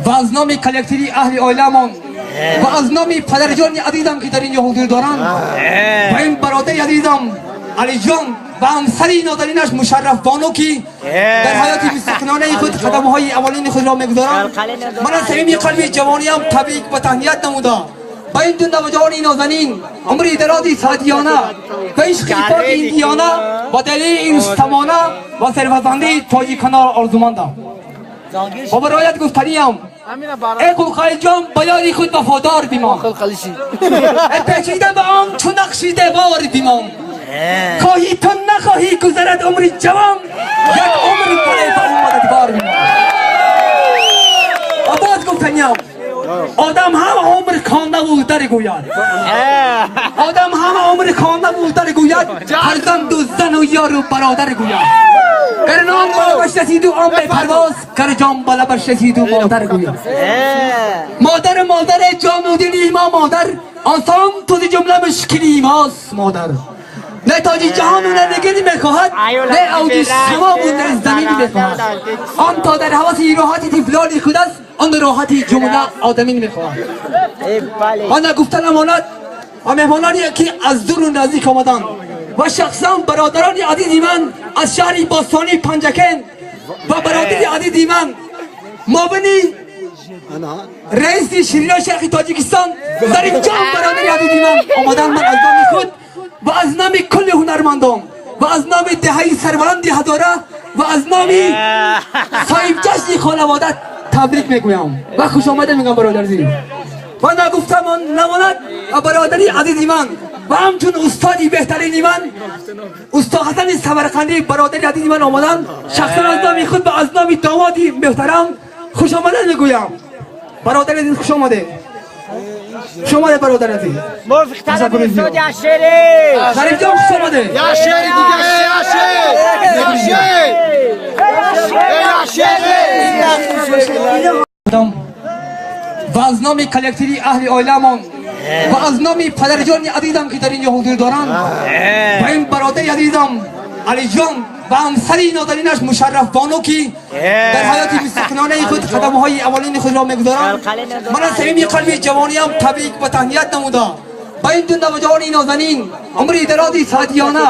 و از نام کلکتیوی اهل عالمان و از نام پدرجان عزیزم که در اینجا حضور دارند و این برادر عزیزم علی جان و همسری نازنینش مشرف بانو که در حیات مستقلانه خود قدم‌های اولین خود را می‌گذارند، من از صمیم قلب جوانیم تبریک و تهنیت نموده با این دو نوجوان نازنین عمری درازی سعدیانه و عشق پاک این دیانه و دلیل این استمانه و سرفزنده تاجی کنار آرزومندم و برایت گفتنیم ای قلقای جان با یاری خود وفادار بیمان پیچیده به آن چون نقشی دیوار بیمان خواهی تو نخواهی گذرد عمر جوان یک عمر برای به اون مددگار بیمان و باز گفتنیم آدم هم عمر کانده و در گوید آدم هم عمر کانده و در گوید فرزند و زن و یار و برادر گوید گر نام بالا بشتید و آن به پرواز گر جام بالا بشتید و مادر گوید مادر جان و دل ما مادر آسان تو جمله مشکلی ماست مادر نه تاج جهان و نه نگری میخواهد نه اوج سما و نه زمینی میخواهد آن تا در حواس راحتی تفلانی خود است آن راحتی جمله آدمی میخواهد آن گفتن امانت و مهمانانی که از دور و نزدیک آمدند و شخصا برادران عزیز من از شهر باستانی پنجکن و برادری عزیز من مابنی رئیس شیرین شیخ تاجیکستان ظریف جان برادری عزیز من آمدن من از نام خود و از نام کل هنرمندان و از نام دهه سربلند هزاره و از نام صاحب جشن خانواده تبریک میگویم و خوش آمده میگم برادری و نگفتم نماند و برادری عزیز من و همچون استادی بهترین من استاد حسن سمرقندی برادری عزیز من آمدن شخصا از نام خود و از نام دامادی محترم خوش آمده میگویم برادری عزیز خوش آمده شما ده برادر عزیز موفق طلب استاد یاشری ظریف جان خوش آمده یاشری دیگه یاشری و از نام کلکتیوی اهل عالمان و از نام پدرجان عزیزم که در اینجا حضور دارند و این برادر عزیزم علی جان و همسری نازنینش مشرف بانو که در حیات مستقلانه خود قدم‌های اولین خود را می‌گذارند، من از صمیم قلب جوانیم تبریک و تهنیت نموده با این دو نوجوان نازنین عمری درازی سعدیانه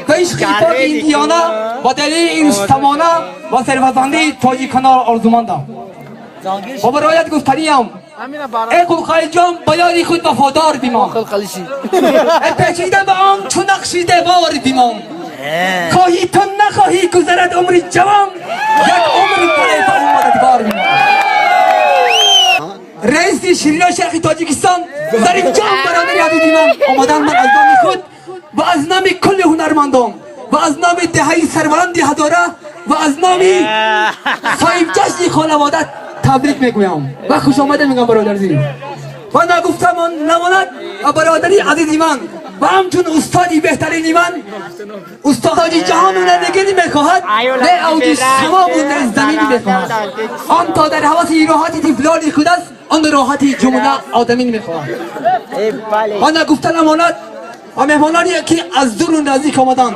و عشق پاک این دیانه و دلیل این استمانه و سرفزنده تاجی کنار آرزومندم و برایت گفتنیم ای قلقای جان با یاری خود وفادار بیمان پیچیده به آن چون نقشی دیوار بیمان خواهی تو نخواهی گذرد عمر جوان یک عمر برای به اون مددگار بیمان رئیس شیرین شیخ تاجیکستان ظریف جان برادری عزیز من آمدن من از نام خود و از نام کل هنرمندان و از نام دهه سربلند هزاره و از نام صاحب جشن خانواده تبریک میگویم و خوش آمده میگم برادری و نگفتم نماند و برادری عزیز من و همچون استادی بهترین من استاد تاج جهان و نه نگری میخواهد نه اوج سما و نه زمینی میخواهد آن تا در حواس راحتی تفلانی خود است آن راحتی جمله آدمی میخواهد آن گفتن امانت و مهمانانی که از دور و نزدیک آمدند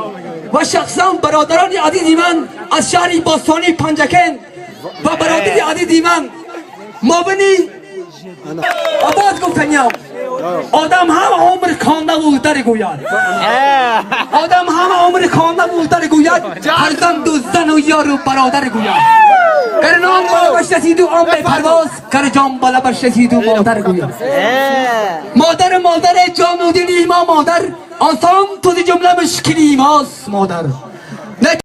و شخصا برادران عزیز من از شهر باستانی پنجکن و برادری عزیز من مابنی و باز گفتنیم آدم هم عمر کانده و در گوید آدم هم عمر کانده و در گوید فرزند و زن و یار و برادر گوید گر نام بالا بشتید و آن به پرواز گر جام بالا بشتید و مادر گوید مادر جان و دل ما مادر آسان تو جمله مشکلی ماست مادر